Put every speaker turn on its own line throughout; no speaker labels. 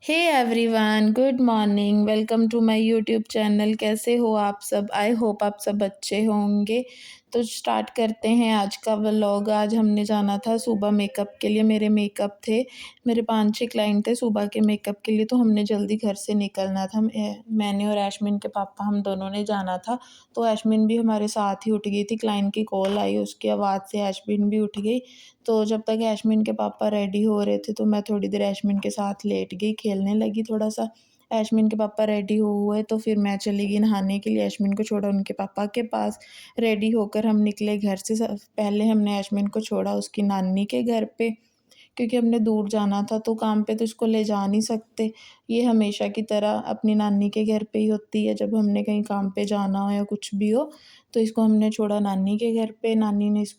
Hey everyone, good morning. Welcome to my YouTube channel. कैसे हो आप सब? आई होप आप सब अच्छे होंगे। तो स्टार्ट करते हैं आज का व्लॉग। आज हमने जाना था सुबह मेकअप के लिए। मेरे मेकअप थे, मेरे 5-6 क्लाइंट थे सुबह के मेकअप के लिए, तो हमने जल्दी घर से निकलना था। मैंने और ऐशमिन के पापा हम दोनों ने जाना था। तो ऐशमिन भी हमारे साथ ही उठ गई थी। क्लाइंट की कॉल आई, उसकी आवाज़ से ऐशमिन भी उठ गई। तो जब तक ऐशमिन के पापा रेडी हो रहे थे तो मैं थोड़ी देर ऐशमिन के साथ लेट गई, खेलने लगी थोड़ा सा। ऐशमिन के पापा रेडी हुए तो फिर मैं चली गई नहाने के लिए। ऐशमिन को छोड़ा उनके पापा के पास। रेडी होकर हम निकले घर से। पहले हमने ऐशमिन को छोड़ा उसकी नानी के घर पे, क्योंकि हमने दूर जाना था तो काम पे तो इसको ले जा नहीं सकते। ये हमेशा की तरह अपनी नानी के घर पे ही होती है, जब हमने कहीं काम पे जाना हो या कुछ भी हो तो इसको हमने छोड़ा नानी के घर पे। नानी ने इस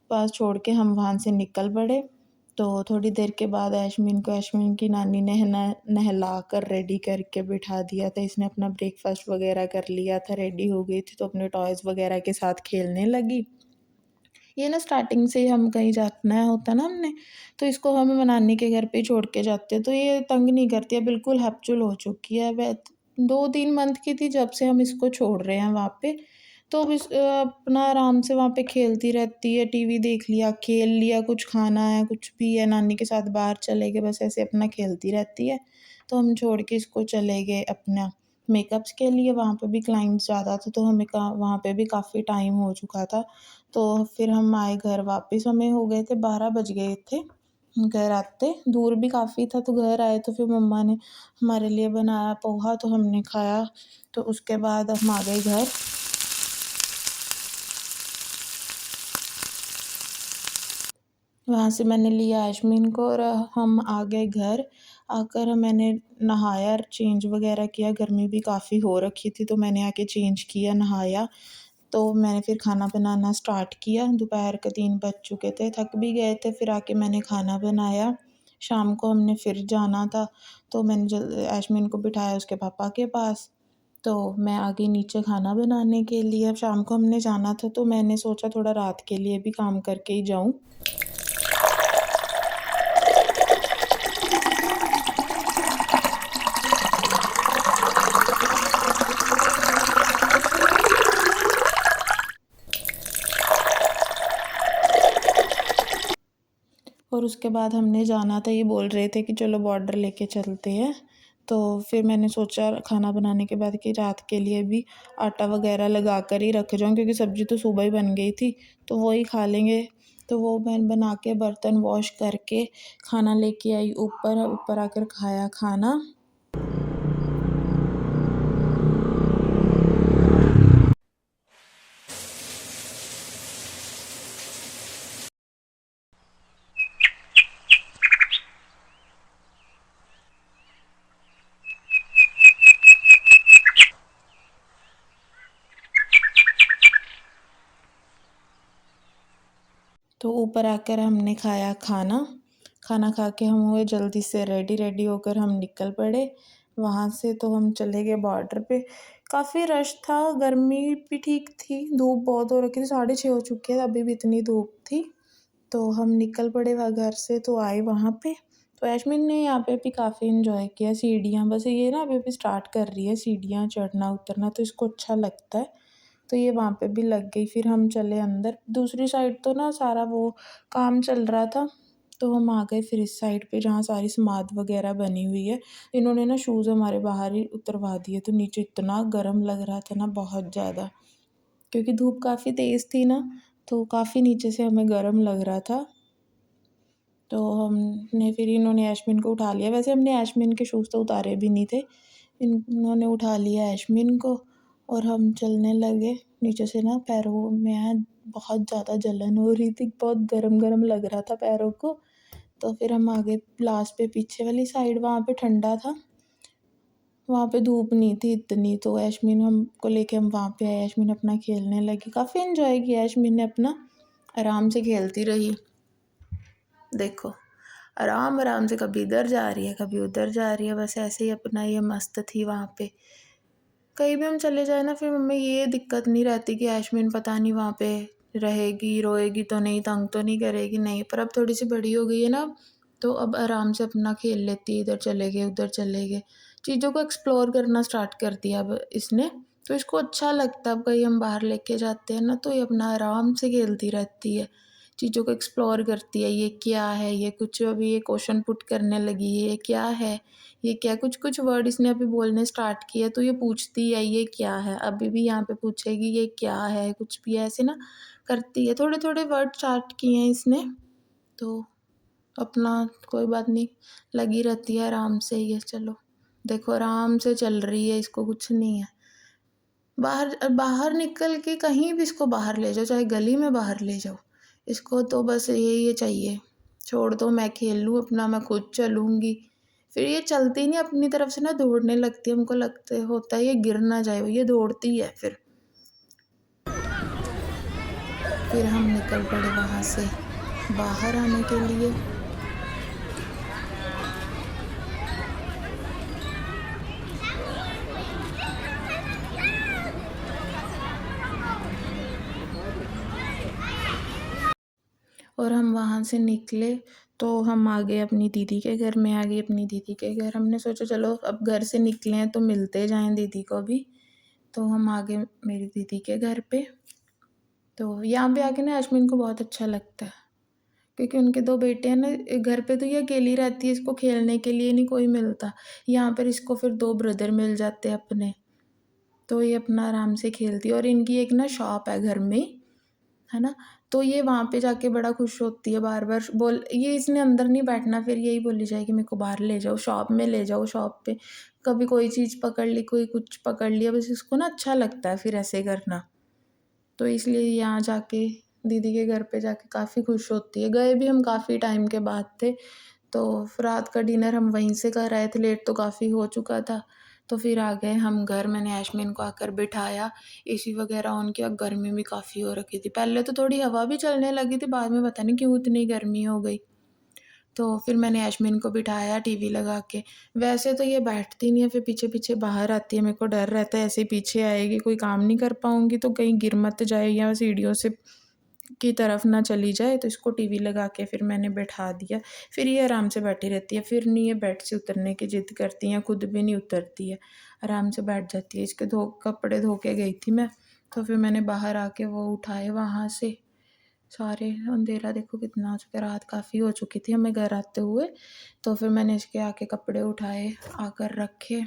पास छोड़ के हम वहाँ से निकल पड़े। तो थोड़ी देर के बाद ऐशमिन की नानी ने नहला कर रेडी करके बिठा दिया था। इसने अपना ब्रेकफास्ट वगैरह कर लिया था, रेडी हो गई थी तो अपने टॉयज़ वगैरह के साथ खेलने लगी। ये ना स्टार्टिंग से ही हम कहीं जाना होता है ना हमने, तो इसको हम नानी के घर पे ही छोड़ के जाते हैं, तो ये तंग नहीं करती है, बिल्कुल हैप्चुअल हो चुकी है। वह 2-3 मंथ की थी जब से हम इसको छोड़ रहे हैं वहाँ पे। तो अब अपना आराम से वहाँ पे खेलती रहती है, टीवी देख लिया, खेल लिया, कुछ खाना है, कुछ भी है, नानी के साथ बाहर चले गए, बस ऐसे अपना खेलती रहती है। तो हम छोड़ के इसको चले गए अपना मेकअप्स के लिए। वहाँ पे भी क्लाइंट्स ज़्यादा थे तो हमें वहाँ पे भी काफ़ी टाइम हो चुका था। तो फिर हम आए घर वापस। हमें हो गए थे 12 बज गए थे घर आते। दूर भी काफ़ी था तो घर आए तो फिर मम्मा ने हमारे लिए बनाया पोहा, तो हमने खाया। तो उसके बाद हम आ गए घर। वहाँ से मैंने लिया ऐशमिन को और हम आ गए घर। आकर मैंने नहाया, चेंज वगैरह किया, गर्मी भी काफ़ी हो रखी थी तो मैंने आके चेंज किया, नहाया। तो मैंने फिर खाना बनाना स्टार्ट किया। दोपहर के 3 बज चुके थे, थक भी गए थे। फिर आके मैंने खाना बनाया। शाम को हमने फिर जाना था तो मैंने ऐशमिन को बिठाया उसके पापा के पास। तो मैं आ गई नीचे खाना बनाने के लिए। अब शाम को हमने जाना था तो मैंने सोचा थोड़ा रात के लिए भी काम करके ही जाऊँ। और उसके बाद हमने जाना था, ये बोल रहे थे कि चलो बॉर्डर लेके चलते हैं। तो फिर मैंने सोचा खाना बनाने के बाद कि रात के लिए भी आटा वगैरह लगा कर ही रख जाऊँ, क्योंकि सब्ज़ी तो सुबह ही बन गई थी तो वही खा लेंगे। तो वो मैं बना के बर्तन वॉश करके खाना लेके आई ऊपर। ऊपर आकर खाया खाना। तो ऊपर आकर हमने खाया खाना। खाना खा के हम हुए जल्दी से रेडी। रेडी होकर हम निकल पड़े वहाँ से। तो हम चले गए बॉर्डर पे। काफ़ी रश था, गर्मी भी ठीक थी, धूप बहुत हो रखी थी, 6:30 हो चुके हैं, अभी भी इतनी धूप थी। तो हम निकल पड़े वहाँ घर से तो आए वहाँ पे। तो ऐशमिन ने यहाँ पे भी काफ़ी इन्जॉय किया। सीढ़ियाँ, बस ये ना अभी स्टार्ट कर रही है सीढ़ियाँ चढ़ना उतरना, तो इसको अच्छा लगता है। तो ये वहाँ पे भी लग गई। फिर हम चले अंदर। दूसरी साइड तो ना सारा वो काम चल रहा था, तो हम आ गए फिर इस साइड पे जहाँ सारी समाध वगैरह बनी हुई है। इन्होंने ना शूज़ हमारे बाहर ही उतरवा दिए, तो नीचे इतना गर्म लग रहा था ना, बहुत ज़्यादा, क्योंकि धूप काफ़ी तेज़ थी ना, तो काफ़ी नीचे से हमें गर्म लग रहा था। तो हमने फिर इन्होंने ऐशमिन को उठा लिया। वैसे हमने ऐशमिन के शूज़ तो उतारे भी नहीं थे, इन्होंने उठा लिया ऐशमिन को और हम चलने लगे। नीचे से ना पैरों में बहुत ज़्यादा जलन हो रही थी, बहुत गरम-गरम लग रहा था पैरों को। तो फिर हम आगे लास्ट पे पीछे वाली साइड, वहाँ पे ठंडा था, वहाँ पे धूप नहीं थी इतनी। तो ऐशमिन हमको लेके हम वहाँ पे आए। ऐशमिन अपना खेलने लगी, काफ़ी एंजॉय किया ऐशमिन ने अपना, आराम से खेलती रही। देखो, आराम-आराम से कभी इधर जा रही है, कभी उधर जा रही है, बस ऐसे ही अपना ये मस्त थी वहाँ पे। कहीं भी हम चले जाए ना, फिर हमें ये दिक्कत नहीं रहती कि ऐशमिन पता नहीं वहाँ पे रहेगी, रोएगी तो नहीं, तंग तो नहीं करेगी, नहीं। पर अब थोड़ी सी बड़ी हो गई है ना, तो अब आराम से अपना खेल लेती है, इधर चले गए, उधर चले गए। चीज़ों को एक्सप्लोर करना स्टार्ट कर दिया अब इसने, तो इसको अच्छा लगता है। अब कहीं हम बाहर लेके जाते हैं ना, तो ये अपना आराम से खेलती रहती है, चीज़ों को एक्सप्लोर करती है। ये क्या है? ये कुछ अभी ये क्वेश्चन पुट करने लगी है, ये क्या है? ये क्या, कुछ-कुछ वर्ड इसने अभी बोलने स्टार्ट किए, तो ये पूछती है ये क्या है? अभी भी यहाँ पे पूछेगी ये क्या है? कुछ भी ऐसे ना करती है। थोड़े-थोड़े वर्ड स्टार्ट किए हैं इसने, तो अपना कोई बात नहीं, लगी रहती है आराम से ये। चलो, देखो आराम से चल रही है, इसको कुछ नहीं है। बाहर बाहर निकल के कहीं भी इसको बाहर ले जाओ, चाहे गली में बाहर ले जाओ, इसको तो बस यही चाहिए, छोड़ दो मैं खेल लूँ अपना, मैं खुद चलूँगी। फिर ये चलती नहीं, अपनी तरफ से ना दौड़ने लगती है, हमको लगता होता है ये गिर ना जाए, ये दौड़ती है फिर हम निकल पड़े वहाँ से बाहर आने के लिए। और हम वहाँ से निकले, तो हम आ गए अपनी दीदी के घर, मैं आ गई अपनी दीदी के घर। हमने सोचा चलो अब घर से निकले हैं तो मिलते जाएँ दीदी को भी, तो हम आ गए मेरी दीदी के घर पे। तो यहाँ पे आके ना यास्मीन को बहुत अच्छा लगता है, क्योंकि उनके 2 बेटे हैं ना, घर पे तो ये अकेली रहती है, इसको खेलने के लिए नहीं कोई मिलता। यहाँ पर इसको फिर 2 ब्रदर मिल जाते हैं अपने, तो ये अपना आराम से खेलती है। और इनकी एक ना शॉप है घर में, है ना? तो ये वहाँ पे जाके बड़ा खुश होती है, बार-बार बोल ये इसने अंदर नहीं बैठना, फिर यही बोली जाएगी मेरे को बाहर ले जाओ, शॉप में ले जाओ, शॉप पे। कभी कोई चीज़ पकड़ ली, कोई कुछ पकड़ लिया, बस इसको ना अच्छा लगता है फिर ऐसे करना। तो इसलिए यहाँ जाके दीदी के घर पे जाके काफ़ी खुश होती है। गए भी हम काफ़ी टाइम के बाद थे, तो रात का डिनर हम वहीं से कर आए थे, लेट तो काफ़ी हो चुका था। तो फिर आ गए हम घर, मैंने यास्मीन को आकर बिठाया, एसी वगैरह ऑन किया, गर्मी भी काफ़ी हो रखी थी। पहले तो थोड़ी हवा भी चलने लगी थी, बाद में पता नहीं क्यों इतनी गर्मी हो गई। तो फिर मैंने यास्मीन को बिठाया टीवी लगा के। वैसे तो ये बैठती नहीं है, फिर पीछे-पीछे बाहर आती है, मेरे को डर रहता है ऐसे ही पीछे आएगी, कोई काम नहीं कर पाऊँगी तो कहीं गिर मत जाए या सीढ़ियों से की तरफ ना चली जाए, तो इसको टीवी लगा के फिर मैंने बैठा दिया। फिर ये आराम से बैठी रहती है, फिर नहीं ये बेड से उतरने की ज़िद करती है, खुद भी नहीं उतरती है, आराम से बैठ जाती है। इसके कपड़े धो के गई थी मैं, तो फिर मैंने बाहर आके वो उठाए वहाँ से सारे। अंधेरा देखो कितना हो चुका है, रात काफ़ी हो चुकी थी हमें घर आते हुए। तो फिर मैंने इसके आके कपड़े उठाए, आकर रखे,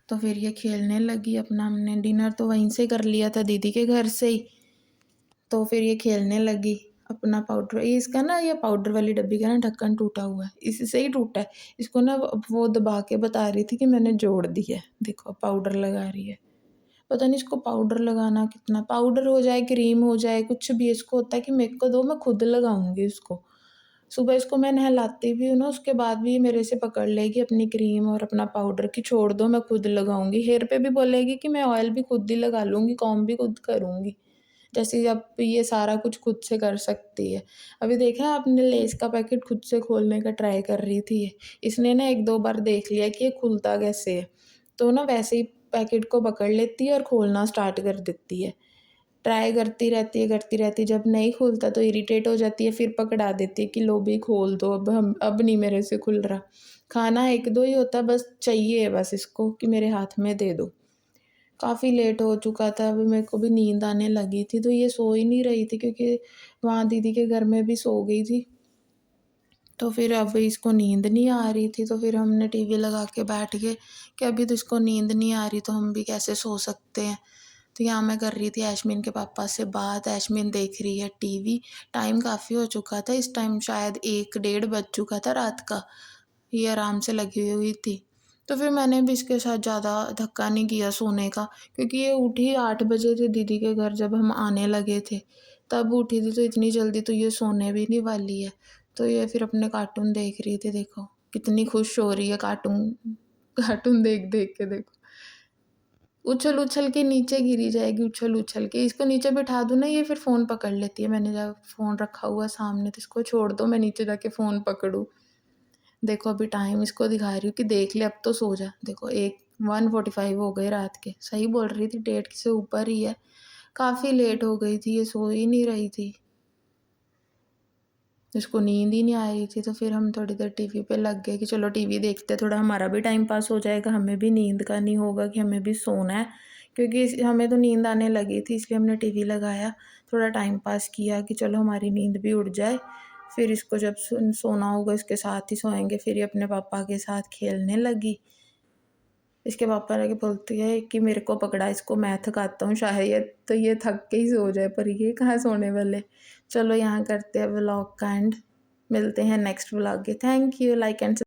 तो फिर ये खेलने लगी अपना। हमने डिनर तो वहीं से कर लिया था दीदी के घर से ही, तो फिर ये खेलने लगी अपना। पाउडर ये इसका ना, ये पाउडर वाली डब्बी का ना ढक्कन टूटा हुआ है, इसी से ही टूटा है। इसको ना वो दबा के बता रही थी कि मैंने जोड़ दी है, देखो पाउडर लगा रही है। पता नहीं इसको पाउडर लगाना कितना, पाउडर हो जाए, क्रीम हो जाए, कुछ भी, इसको होता है कि मेरे को दो, मैं खुद लगाऊँगी इसको। सुबह इसको मैं नहलाती भी हूँ ना, उसके बाद भी ये मेरे से पकड़ लेगी अपनी क्रीम और अपना पाउडर कि छोड़ दो मैं खुद लगाऊँगी। हेयर पे भी बोलेगी कि मैं ऑयल भी खुद ही लगा लूँगी, कॉम्ब भी खुद करूँगी। जैसे अब ये सारा कुछ खुद से कर सकती है। अभी देखा आपने, लेस का पैकेट खुद से खोलने का ट्राई कर रही थी ये। इसने ना 1-2 बार देख लिया कि ये खुलता कैसे है, तो ना वैसे ही पैकेट को पकड़ लेती है और खोलना स्टार्ट कर देती है। ट्राई करती रहती है, जब नहीं खुलता तो इरिटेट हो जाती है, फिर पकड़ा देती है कि लो भई खोल दो, अब नहीं मेरे से खुल रहा। खाना 1-2 ही होता है, बस चाहिए बस इसको कि मेरे हाथ में दे दो। काफ़ी लेट हो चुका था, अभी मेरे को भी नींद आने लगी थी, तो ये सो ही नहीं रही थी, क्योंकि वहाँ दीदी के घर में भी सो गई थी। तो फिर अब इसको नींद नहीं आ रही थी, तो फिर हमने टीवी लगा के बैठ गए कि अभी तो इसको नींद नहीं आ रही, तो हम भी कैसे सो सकते हैं। तो यहाँ मैं कर रही थी यास्मीन के पापा से बात, यास्मीन देख रही है टीवी। टाइम काफ़ी हो चुका था, इस टाइम शायद 1 डेढ़ बज चुका था रात का। ये आराम से लगी हुई थी। तो फिर मैंने भी इसके साथ ज़्यादा धक्का नहीं किया सोने का, क्योंकि ये उठी 8 बजे थे दीदी के घर, जब हम आने लगे थे, तब उठी थी, तो इतनी जल्दी तो ये सोने भी नहीं वाली है। तो ये फिर अपने कार्टून देख रही थी, देखो कितनी खुश हो रही है कार्टून कार्टून देख-देख के देखो। उछल-उछल के नीचे गिरी जाएगी, उछल-उछल के। इसको नीचे बिठा दूँ ना, ये फिर फ़ोन पकड़ लेती है। मैंने जब फ़ोन रखा हुआ है सामने, तो इसको छोड़ दो, मैं नीचे जाके फ़ोन पकड़ूँ। देखो अभी टाइम इसको दिखा रही हूँ कि देख ले अब तो सो जा। देखो 1:45 हो गए रात के। सही बोल रही थी, डेढ़ से ऊपर ही है। काफ़ी लेट हो गई थी, ये सो ही नहीं रही थी। इसको नींद ही नहीं आ रही थी, तो फिर हम थोड़ी देर टीवी पे लग गए कि चलो टीवी देखते, थोड़ा हमारा भी टाइम पास हो जाएगा, हमें भी नींद का नहीं होगा कि हमें भी सोना है, क्योंकि हमें तो नींद आने लगी थी, इसलिए हमने टीवी लगाया, थोड़ा टाइम पास किया कि चलो हमारी नींद भी उड़ जाए। फिर इसको जब सोना होगा इसके साथ ही सोएंगे। फिर ये अपने पापा के साथ खेलने लगी। इसके पापा लगे बोलती है कि मेरे को पकड़ा, इसको मैं थकाता हूँ शायद, तो ये थक के ही सो जाए, पर ये कहाँ सोने वाले। चलो यहाँ करते हैं व्लॉग का एंड, मिलते हैं नेक्स्ट व्लॉग के। Thank you, like and